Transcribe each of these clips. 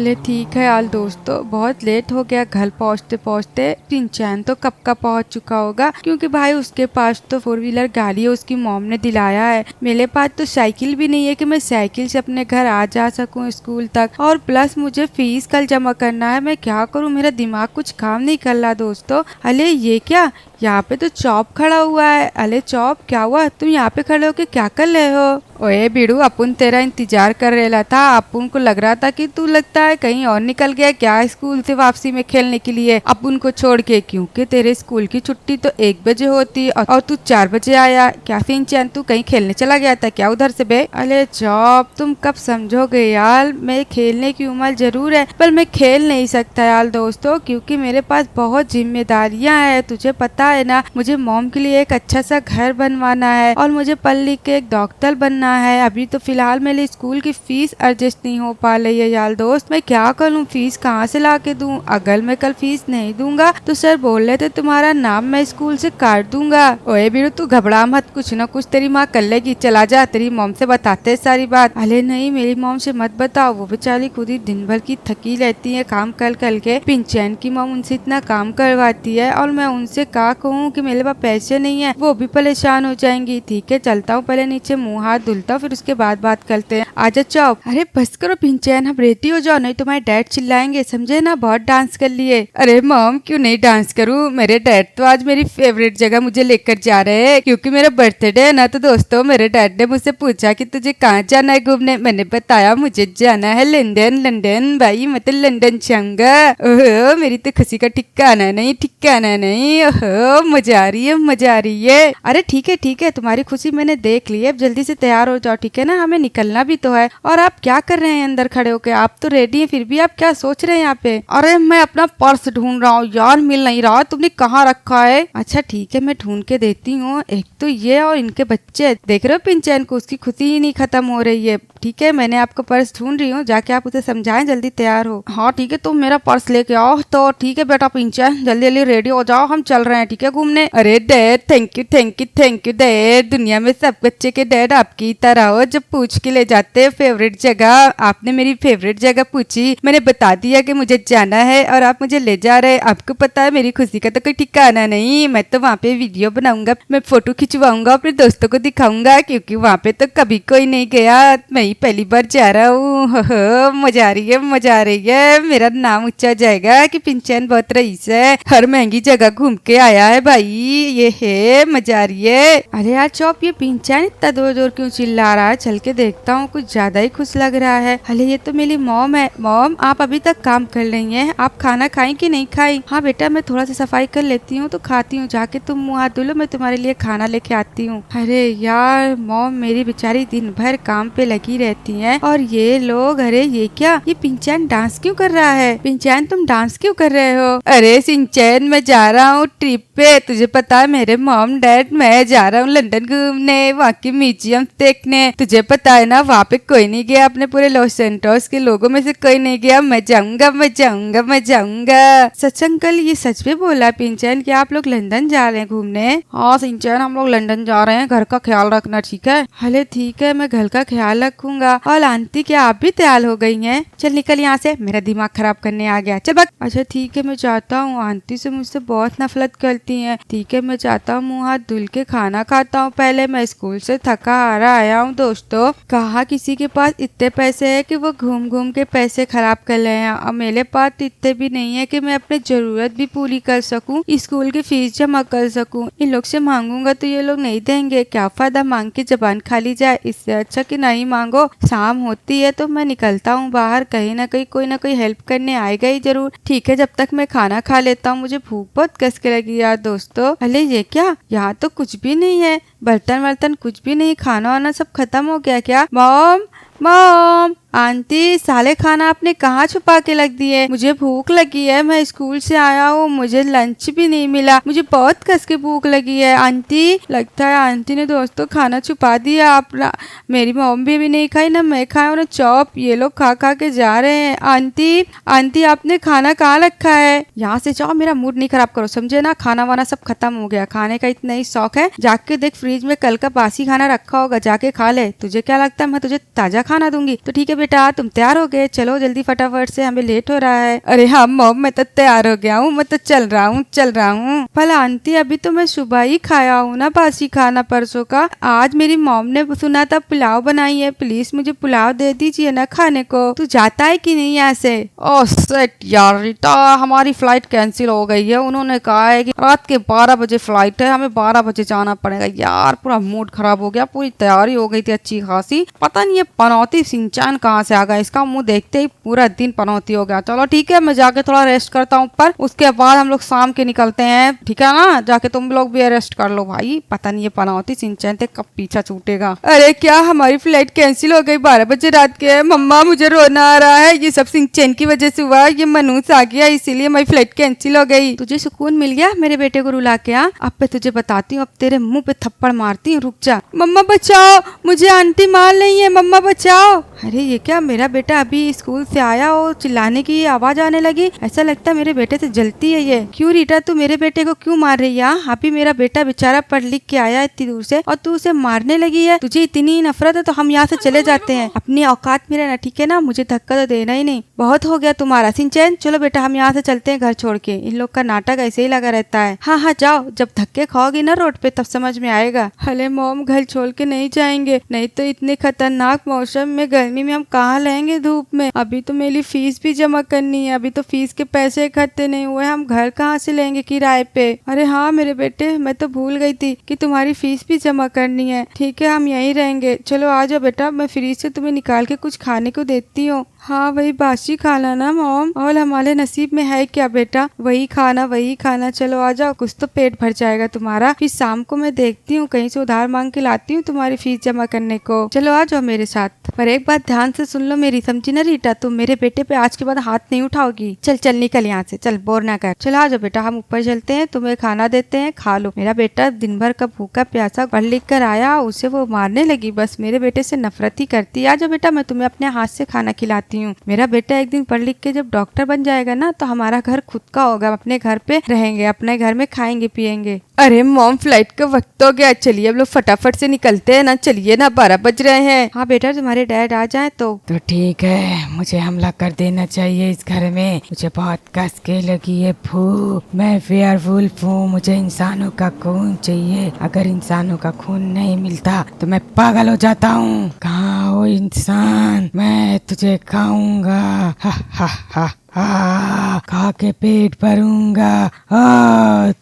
अरे ठीक है यार दोस्तों, बहुत लेट हो गया घर पहुँचते पहुँचते। पिंचैन तो कब का पहुँच चुका होगा, क्योंकि भाई उसके पास तो 4 व्हीलर गाड़ी है, उसकी मॉम ने दिलाया है। मेरे पास तो साइकिल भी नहीं है कि मैं साइकिल से अपने घर आ जा सकूं स्कूल तक। और प्लस मुझे फीस कल जमा करना है। मैं क्या करूं, मेरा दिमाग कुछ काम नहीं कर रहा दोस्तों। अरे ये क्या, यहाँ पे तो चौप खड़ा हुआ है। अरे चौप, क्या हुआ, तुम यहाँ पे खड़े होके क्या कर रहे हो? ओए बिड़ू, अपन तेरा इंतजार कर रहा था। अपन को लग रहा था कि तू लगता है कहीं और निकल गया क्या स्कूल से वापसी में खेलने के लिए अपन को छोड़ के, क्योंकि तेरे स्कूल की छुट्टी तो 1 बजे होती और तू 4 बजे आया। क्या फिंचैन, तू कहीं खेलने चला गया था क्या उधर से बे? अरे चौप, तुम कब समझोगे यार, मैं खेलने की उम्र जरूर है पर मैं खेल नहीं सकता यार दोस्तों, क्योंकि मेरे पास बहुत जिम्मेदारियां हैं। तुझे पता है ना, मुझे मॉम के लिए एक अच्छा सा घर बनवाना है और मुझे पढ़ लिख के एक डॉक्टर बनना है। अभी तो फिलहाल मेरे स्कूल की फीस एडजस्ट नहीं हो पा रही है यार दोस्त। मैं क्या करूं, फीस कहां से ला के दूं? अगर मैं कल फीस नहीं दूंगा तो सर बोल रहे थे तुम्हारा नाम मैं स्कूल से काट दूंगा। ओए बीरू, तू घबरा मत, कुछ ना कुछ तेरी माँ कर लेगी। चला जा, तेरी मॉम से बताते सारी बात। अरे नहीं, मेरी मॉम से मत बताओ, वो बेचारी खुद ही दिन भर की थकी रहती है काम कर कर के। पिंचैन की मॉम उनसे इतना काम करवाती है और मैं उनसे क्या कहूँ कि मेरे पास पैसे नहीं है, वो भी परेशान हो जाएंगी। ठीक है, चलता हूँ, पहले नीचे मुंह हाथ धुलता हूँ, फिर उसके बाद बात करते हैं। आजा चौप। अरे बस करो पिंचैन, हम रेडी हो जाओ, नहीं तुम्हारे डैड चिल्लाएंगे, समझे ना? बहुत डांस कर लिए। अरे मॉम, क्यों नहीं डांस करूँ? मेरे डैड तो आज मेरी फेवरेट जगह मुझे लेकर जा रहे हैं, क्योंकि मेरा बर्थडे है ना। तो दोस्तों, मेरे डैड ने मुझसे पूछा कि तुझे कहाँ जाना है घूमने। मैंने बताया मुझे जाना है लंदन। लंदन भाई, मैं तो लंदन जाऊंगा। ओहो, मेरी तो खुशी का ठिकाना नहीं, ठिकाना नहीं। ओहो, मजा आ रही है, मजा आ रही है। अरे ठीक है, तुम्हारी खुशी मैंने देख ली है, अब जल्दी से तैयार हो जाओ, ठीक है ना? हमें निकलना भी तो है। और आप क्या कर रहे हैं अंदर खड़े होके? आप तो रेडी हैं, फिर भी आप क्या सोच रहे हैं यहाँ पे? अरे मैं अपना पर्स ढूंढ रहा हूँ यार, मिल नहीं रहा। तुमने कहाँ रखा है? अच्छा ठीक है, मैं ढूंढ के देती हूँ। एक तो ये और इनके बच्चे, देख रहे हो पिंचैन को, उसकी खुशी ही नहीं खत्म हो रही है। ठीक है, मैंने आपका पर्स ढूंढ रही हूँ, जाके आप उसे समझाएं, जल्दी तैयार हो। हाँ ठीक है, तुम मेरा पर्स लेके आओ। तो ठीक है बेटा पिंचैन, जल्दी जल्दी रेडी हो जाओ, हम चल रहे हैं ठीक है घूमने। अरे dad, thank you thank you thank you dad. दुनिया में सब बच्चे के डैड आपकी तरह हो, जब पूछ के ले जाते हैं फेवरेट जगह। आपने मेरी फेवरेट जगह पूछी, मैंने बता दिया कि मुझे जाना है और आप मुझे ले जा रहे हैं। आपको पता है मेरी खुशी का तो कोई ठिकाना नहीं। मैं तो वहाँ पे वीडियो बनाऊंगा, मैं फोटो खिंचवाऊंगा, अपने दोस्तों को दिखाऊंगा, क्योंकि वहाँ पे तो कभी कोई नहीं गया, मैं ही पहली बार जा रहा हूँ। मजा आ रही है, मजा आ रही है। मेरा नाम ऊंचा जाएगा कि पिंचैन बहुत रईस है, हर महंगी जगह घूम के आया है भाई। ये है, मजा आ रही है। अरे यार चौप, ये पिंचैन इतना जोर जोर क्यों चिल्ला रहा है? चल के देखता हूँ, कुछ ज्यादा ही खुश लग रहा है। अरे ये तो मेरी मॉम है। मॉम, आप अभी तक काम कर रही हैं, आप खाना खाई कि नहीं खाई? हाँ बेटा, मैं थोड़ा सा सफाई कर लेती हूँ तो खाती हूँ, जाके तुम मुँह हाथ धुलो, मैं तुम्हारे लिए खाना लेके आती हूँ। अरे यार मॉम मेरी बेचारी दिन भर काम पे लगी रहती है और ये लोग, अरे ये क्या, ये पिंचैन डांस क्यों कर रहा है? पिंचैन तुम डांस क्यों कर रहे हो? अरे सिंचैन, मैं जा रहा हूँ ट्रिप पे, तुझे पता है मेरे मॉम डैड, मैं जा रहा हूँ लंदन घूमने, वहाँ की म्यूजियम देखने। तुझे पता है ना, वहाँ पे कोई नहीं गया, अपने पूरे लॉस एंटोस के लोगों में से कोई नहीं गया। मैं जाऊंगा, मैं जाऊंगा, मैं जाऊंगा। सच अंकल, ये सच में बोला पिंचैन कि आप लोग लंदन जा रहे हैं घूमने? हाँ सिंचैन, हम लोग लंदन जा रहे हैं, घर का ख्याल रखना ठीक है? अरे ठीक है, मैं घर का ख्याल रखूंगा। और आंटी, क्या आप भी तैयार हो गई हैं? चल निकल यहाँ से, मेरा दिमाग खराब करने आ गया, चल बक। अच्छा ठीक है, मैं जाता हूँ, आंटी से मुझसे बहुत नफरत करती हैं। ठीक है, मैं जाता हूँ, मुँह हाथ धुल के खाना खाता हूँ। पहले मैं स्कूल से थका हारा आया हूँ दोस्तों। कहा किसी के पास इतने पैसे है कि वो घूम घूम के पैसे खराब कर रहे हैं, और मेरे पास इतने भी नहीं है कि मैं अपनी जरूरत भी पूरी कर सकूं, स्कूल की फीस जमा कर सकूं। इन लोग से मांगूंगा तो ये लोग नहीं देंगे, क्या फायदा मांग के जबान खाली जाए, इससे अच्छा कि नहीं मांगो। शाम होती है तो मैं निकलता हूँ बाहर, कहीं ना कहीं कोई ना कोई हेल्प करने आएगा ही जरूर। ठीक है, जब तक मैं खाना खा लेता हूँ, मुझे भूख बहुत कस के लगी यार दोस्तों। अरे ये क्या, यहाँ तो कुछ भी नहीं है, बर्तन वर्तन कुछ भी नहीं, खाना वाना सब खत्म हो गया क्या? मॉम, मॉम, आंटी, साले खाना आपने कहाँ छुपा के रख दिए? मुझे भूख लगी है, मैं स्कूल से आया हूँ, मुझे लंच भी नहीं मिला, मुझे बहुत कस के भूख लगी है। आंटी, लगता है आंटी ने दोस्तों खाना छुपा दिया अपना। मेरी मम्मी भी नहीं खाई, ना मैं खाया ना चौप, ये लोग खा खा के जा रहे हैं। आंटी, आंटी आपने खाना कहाँ रखा है? यहाँ से जाओ, मेरा मूड नहीं खराब करो, समझे ना? खाना वाना सब खत्म हो गया, खाने का इतना ही शौक है, जाके देख फ्रिज में कल का बासी खाना रखा होगा, जाके खा ले। तुझे क्या लगता है मैं तुझे ताजा खाना दूंगी? तो ठीक है बेटा तुम तैयार हो गए, चलो जल्दी फटाफट से, हमें लेट हो रहा है। अरे हाँ मॉम मैं तो तैयार हो गया हूँ, मैं तो चल रहा हूँ। भला आंटी अभी तो मैं सुबह ही खाया हूँ ना बासी खाना परसों का। आज मेरी मॉम ने सुना था पुलाव बनाई है, प्लीज मुझे पुलाव दे दीजिए ना खाने को। तू जाता है कि नहीं यहाँ से? ओह सेट यार रीटा, हमारी फ्लाइट कैंसिल हो गई है। उन्होंने कहा है कि रात के 12 बजे फ्लाइट है, हमें 12 बजे जाना पड़ेगा। यार पूरा मूड खराब हो गया, पूरी तैयारी हो गई थी अच्छी खासी। पता नहीं ये पनौती सिंचान कहाँ से आ गया, इसका मुंह देखते ही पूरा दिन पनौती हो गया। चलो ठीक है, मैं जाके थोड़ा रेस्ट करता हूँ ऊपर, उसके बाद हम लोग शाम के निकलते हैं, ठीक है ना? जाके तुम लोग भी रेस्ट कर लो भाई। पता नहीं ये पनौती सिंचान थे कब पीछा छूटेगा। अरे क्या हमारी फ्लाइट कैंसिल हो गई 12 बजे रात के? मम्मा मुझे रोना आ रहा है, ये सब सिंचन की वजह से हुआ, ये मनूस आ गया इसीलिए हमारी फ्लाइट कैंसिल हो गई। तुझे सुकून मिल गया मेरे बेटे को रुला के? अब मैं तुझे बताती हूँ, अब तेरे मुंह पे थप्पड़ मारती हूँ, रुक जा। मम्मा बचाओ, मुझे आंटी मार रही है, मम्मा बचाओ। अरे ये क्या, मेरा बेटा अभी स्कूल से आया और चिल्लाने की आवाज आने लगी, ऐसा लगता है मेरे बेटे से जलती है ये। क्यों रीटा तू मेरे बेटे को क्यों मार रही है? अभी मेरा बेटा बेचारा पढ़ लिख के आया इतनी दूर से और तू उसे मारने लगी है। तुझे इतनी नफरत है तो हम यहाँ से चले जाते हैं, अपनी औकात में रहना, ठीक है ना? मुझे धक्का तो देना ही नहीं, बहुत हो गया तुम्हारा सिंचन। चलो बेटा हम यहाँ से चलते हैं घर छोड़ के, इन लोग का नाटक ऐसे ही लगा रहता है। हाँ हाँ जाओ, जब धक्के खाओगी ना रोड पे तब समझ में आएगा। अरे मॉम घर छोड़ के नहीं जाएंगे, नहीं तो इतने खतरनाक मौसम में गर्मी में हम कहाँ लेंगे धूप में? अभी तो मेरी फीस भी जमा करनी है, अभी तो फीस के पैसे इकट्ठे नहीं हुए, हम घर कहाँ से लेंगे किराए पे? अरे हाँ मेरे बेटे, मैं तो भूल गई थी कि तुम्हारी फीस भी जमा करनी है। ठीक है हम यहीं रहेंगे, चलो आ जाओ बेटा, मैं फ्रीज से तुम्हें निकाल के कुछ खाने को देती हूँ। हाँ वही बासी खाना ना मॉम, और हमारे नसीब में है क्या बेटा, वही खाना। चलो आ जाओ, कुछ तो पेट भर जाएगा तुम्हारा। फिर शाम को मैं देखती हूँ, कहीं से उधार मांग के लाती हूँ तुम्हारी फीस जमा करने को। चलो आ जाओ मेरे साथ। पर एक बात ध्यान से सुन लो मेरी, समझी ना रीटा? तुम मेरे बेटे पे आज के बाद हाथ नहीं उठाओगी। चल निकल यहाँ से, चल बोर ना कर। चलो आ जाओ बेटा, हम ऊपर चलते हैं, तुम्हें खाना देते हैं, खा लो। मेरा बेटा दिन भर का भूखा प्यासा पढ़ लिख कर आया, उसे वो मारने लगी, बस मेरे बेटे से नफरत ही करती। आ जाओ बेटा, मैं तुम्हें अपने हाथ से खाना खिलाती हूँ। मेरा बेटा एक दिन पढ़ लिख के जब डॉक्टर बन जाएगा ना तो हमारा घर खुद का होगा, अपने घर पे रहेंगे, अपने घर में खाएंगे पिएंगे। अरे मॉम फ्लाइट का वक्त हो गया, चलिए अब लोग फटाफट से निकलते हैं ना, चलिए ना 12 बज रहे हैं। हाँ बेटा तुम्हारे डैड आ जाए तो ठीक है, मुझे हमला कर देना चाहिए इस घर में, मुझे बहुत कस के लगी है भूख। मैं वेयरवुल्फ हूँ, मुझे इंसानों का खून चाहिए, अगर इंसानों का खून नहीं मिलता तो मैं पागल हो जाता हूँ। कहाँ हो इंसान, मैं तुझे खाऊंगा, हा हा हा खा के पेट भरूंगा।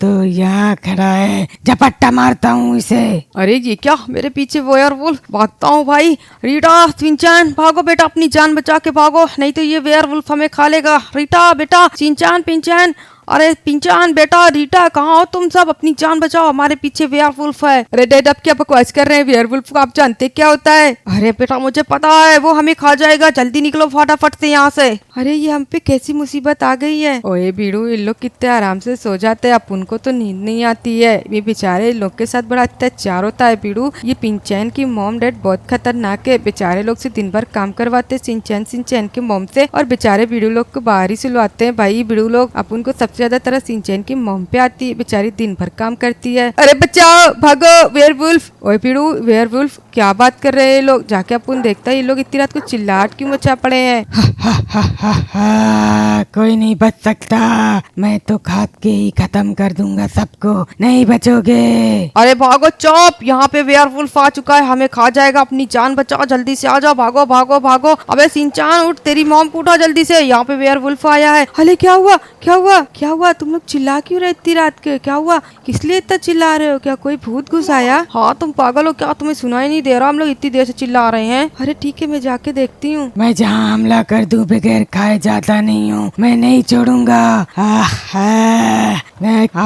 तो यहाँ खड़ा है, झपट्टा मारता हूँ इसे। अरे ये क्या, मेरे पीछे वेयरवुल्फ, भागता हूँ भाई। रीटा सिंचान भागो बेटा, अपनी जान बचा के भागो, नहीं तो ये वेयरवुल्फ हमें खा लेगा। रीटा बेटा, सिंचान पिंचान, अरे पिंचान बेटा, रीटा कहाँ हो तुम सब? अपनी जान बचाओ, हमारे पीछे वेयरवुल्फ है। अरे डैड आप क्या बकवास कर रहे हैं, वेयरवुल्फ को आप जानते क्या होता है? अरे बेटा मुझे पता है, वो हमें खा जाएगा, जल्दी निकलो फटाफट से यहाँ से। अरे ये हम पे कैसी मुसीबत आ गई है। ओए बीड़ू, इन लोग कितने आराम से सो जाते हैं, अब उनको तो नींद नहीं आती है। ये बेचारे लोग के साथ बड़ा अत्याचार होता है बीड़ू। ये पिंचैन की मॉम डैड बहुत खतरनाक है, बेचारे लोग से दिन भर काम करवाते सिंचैन के मॉम से, और बेचारे बीड़ू लोग को बाहर ही सुलवाते हैं। भाई बीड़ू लोग अब उनको सबसे ज्यादा तरह सिंचैन की मॉम पे आती है, बेचारी दिन भर काम करती है। अरे बचाओ, भागो वेयरवुल्फ। ओए बीड़ू, वेयरवुल्फ क्या बात कर रहे हैं लोग? जाके अपन देखता है ये लोग इतनी रात को चिल्लाहट क्यों मचा पड़े हैं। कोई नहीं बच सकता, मैं तो खाद के ही खत्म कर दूंगा सबको, नहीं बचोगे। अरे भागो चौप, यहाँ पे वेयरवुल्फ आ चुका है, हमें खा जाएगा, अपनी जान बचाओ, जल्दी से आ जाओ, भागो भागो भागो। अबे सिंचान उठ, तेरी मॉम को उठा जल्दी से, यहाँ पे वेयरवुल्फ आया है। अरे क्या हुआ? तुम लोग चिल्ला क्यों रहे इतनी रात के? क्या हुआ, किस लिए इतना चिल्ला रहे हो? क्या कोई भूत घुस आया? हाँ तुम पागल हो क्या, तुम्हें सुनाई नहीं दे रहा? हम लोग इतनी देर से चिल्ला रहे हैं। अरे ठीक है, मैं जाके देखती हूँ। मैं जहाँ हमला कर दूं बगैर खाए जाता नहीं हूँ, मैं नहीं छोड़ूंगा।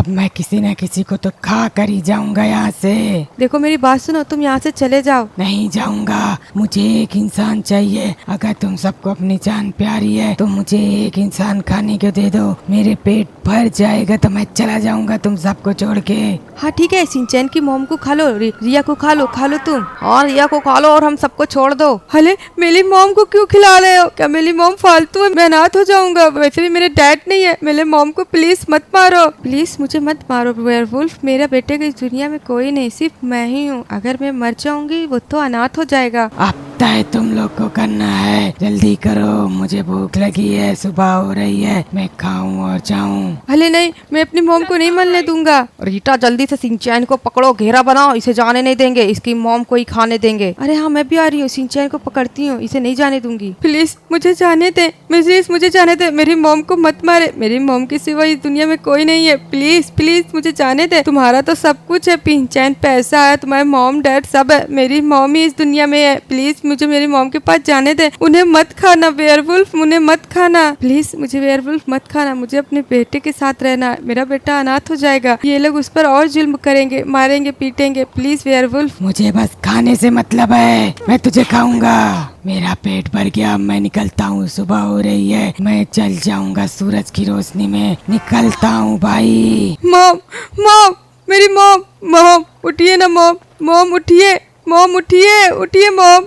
मैं किसी न किसी को तो खा कर ही जाऊंगा यहाँ से। देखो मेरी बात सुनो, तुम यहाँ से चले जाओ। नहीं जाऊंगा, मुझे एक इंसान चाहिए। अगर तुम सबको अपनी जान प्यारी है तो मुझे एक इंसान खाने को दे दो, मेरे पेट भर जाएगा तो मैं चला जाऊंगा तुम सबको छोड़ के। हाँ ठीक है, सिंचैन की मॉम को खा लो, रिया को खा लो तुम। हाँ रिया को खा लो और हम सबको छोड़ दो। हले मेरी मॉम को क्यों खिला रहे हो? क्या मेरी मॉम फालतू है? मैं अनाथ हो जाऊंगा। वैसे भी मेरे डैड नहीं है। मेरे मॉम को प्लीज मत मारो, प्लीज मुझे मत मारो वेयरवुल्फ। मेरा बेटे की इस दुनिया में कोई नहीं, सिर्फ मैं ही हूँ। अगर मैं मर जाऊंगी वो तो अनाथ हो जाएगा। अब तय तुम लोग को करना है, जल्दी करो, मुझे भूख लगी है, सुबह हो रही है, मैं खाऊं और जाऊं। हले नहीं, मैं अपनी मॉम को नहीं मरने दूंगा। रीटा जल्दी से सिंचैन को पकड़ो, घेरा बनाओ, इसे जाने नहीं देंगे, इसकी मॉम को ही खाने देंगे। अरे हाँ मैं भी आ रही हूँ, सिंचैन को पकड़ती हूँ, इसे नहीं जाने दूंगी। प्लीज मुझे जाने दे, प्लीज मुझे जाने दे। मेरी मॉम को मत मारे, मेरी मॉम के सिवा इस दुनिया में कोई नहीं है। प्लीज प्लीज मुझे जाने दे। तुम्हारा तो सब कुछ है, सिंचैन, पैसा है, तुम्हारे मॉम डैड सब है, मेरी मॉम ही इस दुनिया में है। प्लीज मुझे मेरी मॉम के पास जाने दे। उन्हें मत खाना वेयरवुल्फ, उन्हें मत खाना। प्लीज मुझे वेयरवुल्फ मत खाना, मुझे अपने बेटे के साथ रहना है। मेरा बेटा अनाथ हो जाएगा, ये लोग उस पर और जुल्म करेंगे, मारेंगे पीटेंगे। Please werewolf. मुझे बस खाने से मतलब है, मैं तुझे खाऊंगा। मेरा पेट भर गया, मैं निकलता हूँ, सुबह हो रही है, मैं चल जाऊंगा सूरज की रोशनी में, निकलता हूँ भाई। मॉम मॉम मेरी मॉम, मॉम उठिए ना मॉम, मॉम उठिए, मॉम उठिए, उठिए मॉम।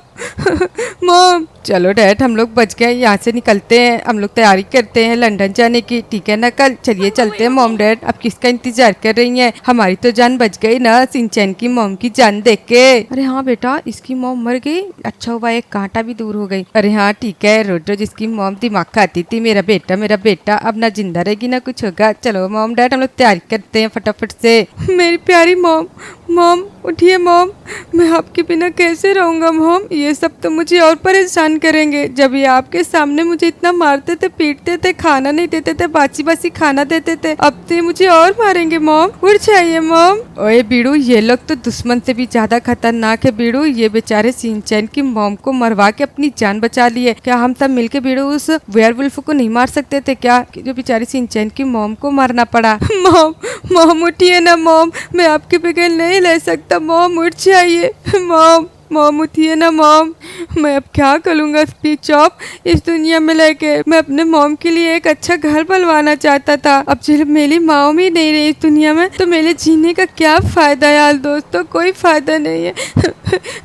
मॉम चलो डैड, हम लोग बच गए, यहाँ से निकलते हैं। हम लोग तैयारी करते हैं लंदन जाने की, ठीक है ना? कल चलिए चलते हैं मॉम डैड। अब किसका इंतजार कर रही हैं? हमारी तो जान बच गई ना सिंचैन की मॉम की जान देख के। अरे हाँ बेटा, इसकी मॉम मर गई, अच्छा हुआ एक कांटा भी दूर हो गई। अरे हाँ ठीक है, रोज रोज इसकी मॉम दिमाग खाती थी, मेरा बेटा अब ना जिंदा रहेगी ना कुछ होगा। चलो मॉम डैड हम लोग तैयारी करते हैं फटाफट से। मेरी प्यारी मॉम, मॉम उठिए मॉम, मैं आपके बिना कैसे रहूंगा मॉम? ये सब तो मुझे और परेशान करेंगे। जब ये आपके सामने मुझे इतना मारते थे, पीटते थे, खाना नहीं देते थे, बासी बासी खाना देते थे, अब तो मुझे और मारेंगे मॉम। उठ जाइए मॉम। ओए बीड़ू, ये लोग तो दुश्मन से भी ज्यादा खतरनाक है बीड़ू। ये बेचारे सिंचैन की मॉम को मरवा के अपनी जान बचा लिए। क्या हम सब मिलके बीड़ू उस वेयरवुल्फ को नहीं मार सकते थे क्या, कि जो बेचारी सिंचैन की मॉम को मारना पड़ा? मॉम, मॉम उठिए ना मॉम, मैं आपके बगैर नहीं रह सकता मॉम, उठ जाइए मॉम। मॉम उठिए ना मॉम, मैं अब क्या करूँगा स्पीच ऑफ इस दुनिया में लेके। मैं अपने मॉम के लिए एक अच्छा घर बनवाना चाहता था। अब जब मेरी मॉम ही नहीं रही इस दुनिया में तो मेरे जीने का क्या फायदा यार दोस्तों, कोई फायदा नहीं है।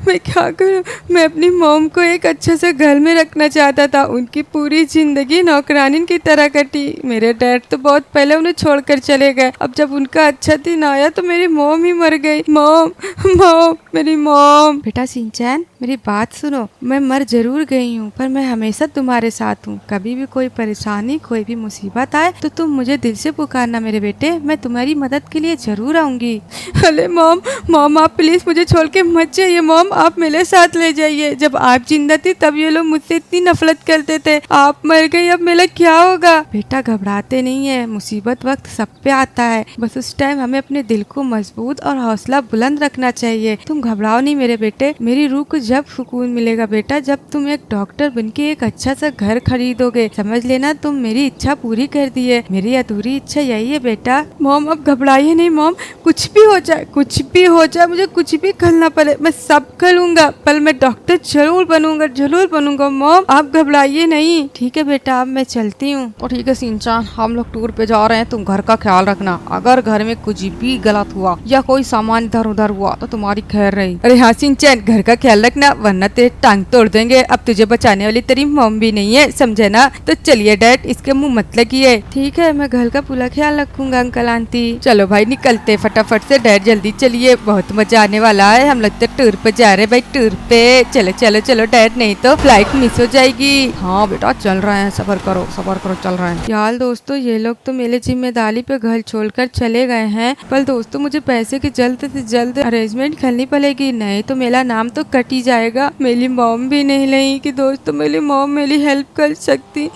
मैं क्या करूँ? मैं अपनी मॉम को एक अच्छा सा घर में रखना चाहता था। उनकी पूरी जिंदगी नौकरानी की तरह कटी। मेरे डैड तो बहुत पहले उन्हें छोड़कर चले गए। अब जब उनका अच्छा दिन आया तो मेरी मॉम ही मर गई। मॉम, मॉम, मेरी मॉम। बेटा सिंचैन, मेरी बात सुनो, मैं मर जरूर गई हूँ पर मैं हमेशा तुम्हारे साथ हूँ। कभी भी कोई परेशानी, कोई भी मुसीबत आए तो तुम मुझे दिल से पुकारना मेरे बेटे, मैं तुम्हारी मदद के लिए जरूर आऊंगी। अरे मॉम, मॉम आप प्लीज मुझे छोड़ के मत जाइए मॉम, आप मेरे साथ ले जाइए। जब आप जिंदा थी तब ये लोग मुझसे इतनी नफरत करते थे, आप मर गई, अब मेरा क्या होगा? बेटा घबराते नहीं है, मुसीबत वक्त सब पे आता है, बस उस टाइम हमें अपने दिल को मजबूत और हौसला बुलंद रखना चाहिए। तुम घबराओ नहीं मेरे बेटे, मेरी रूह को जब सुकून मिलेगा बेटा, जब तुम एक डॉक्टर बनके एक अच्छा सा घर खरीदोगे। समझ लेना तुम मेरी इच्छा पूरी कर दी है, मेरी अधूरी इच्छा यही है बेटा। मॉम अब घबराइए नहीं मॉम, कुछ भी हो जाए, कुछ भी हो जाए, मुझे कुछ भी करना पड़े, मैं सब करूँगा, पर मैं डॉक्टर जरूर बनूंगा मॉम, आप घबराइए नहीं। ठीक है बेटा, अब मैं चलती हूँ। और ठीक है सिंचैन, हम लोग टूर पे जा रहे हैं, तुम घर का ख्याल रखना। अगर घर में कुछ भी गलत हुआ या कोई सामान इधर उधर हुआ तो तुम्हारी खैर रही। अरे हाँ सिंचैन, घर का ख्याल रखना वरना तेरी टांग तोड़ देंगे। अब तुझे बचाने वाली तेरी मॉम भी नहीं है, समझे ना? तो चलिए डैड, इसके मुंह मत लगिए। ठीक है, मैं घर का पूरा ख्याल रखूंगा अंकल आंटी। चलो भाई निकलते फटाफट से डैड, जल्दी चलिए, बहुत मजा आने वाला है। हम लोग तो टूर पे जा रहे हैं भाई, टूर पे। चलो चलो चलो डैड, नहीं तो फ्लाइट मिस हो जाएगी। हाँ बेटा चल रहे हैं, सबर करो चल रहे हैं। यार दोस्तों, ये लोग तो मेरे जिम्मेदारी पे घर छोड़कर चले गए हैं, पर दोस्तों मुझे पैसे की जल्द से जल्द अरेंजमेंट करनी पड़ेगी, नहीं तो मेरा नाम तो कट ही जाएगा। मेरी मॉम भी नहीं रही कि दोस्तों मेरी मॉम मेरी हेल्प कर सकती।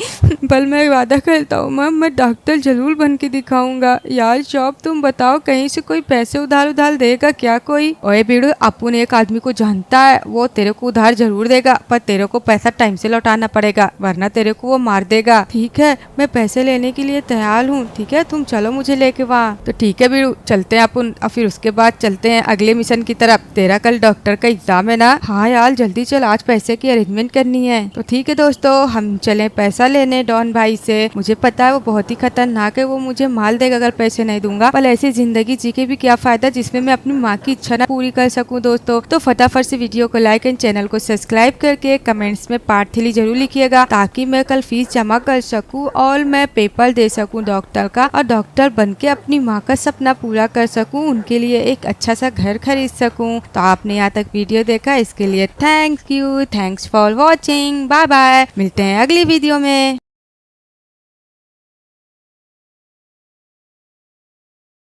पर मैं वादा करता हूँ मैम, मैं डॉक्टर जरूर बन के दिखाऊंगा। यार जॉब तुम बताओ, कहीं से कोई पैसे उधार देगा क्या कोई? ओए बीड़ू, अपुन एक आदमी को जानता है वो तेरे को उधार जरूर देगा, पर तेरे को पैसा टाइम से लौटाना पड़ेगा वरना तेरे को वो मार देगा। ठीक है, मैं पैसे लेने के लिए तैयार हूँ, ठीक है तुम चलो मुझे लेके वहाँ। तो ठीक है बीड़ू, चलते हैं अपन। और फिर उसके बाद चलते हैं अगले मिशन की तरफ। तेरा कल डॉक्टर का एग्जाम है ना? हाँ यार जल्दी चल, आज पैसे की अरेंजमेंट करनी है। तो ठीक है दोस्तों, हम चले पैसा लेने डॉन भाई से। मुझे पता है वो बहुत ही खतरनाक है, वो मुझे मार देगा अगर पैसे नहीं दूंगा, पर ऐसी जिंदगी जी के भी क्या फायदा जिसमें मैं अपनी माँ की इच्छा ना पूरी कर सकूं। दोस्तों तो फटाफट से वीडियो को लाइक एंड चैनल को सब्सक्राइब करके कमेंट्स में पार्ट 3 जरूर लिखिएगा, ताकि मैं कल फीस जमा कर सकूं और मैं पेपर दे सकूं डॉक्टर का, और डॉक्टर बन के अपनी माँ का सपना पूरा कर सकूं, उनके लिए एक अच्छा सा घर खरीद सकूं। तो आपने यहाँ तक वीडियो देखा इसके लिए thank you, thanks for watching, bye bye, मिलते हैं अगली वीडियो में।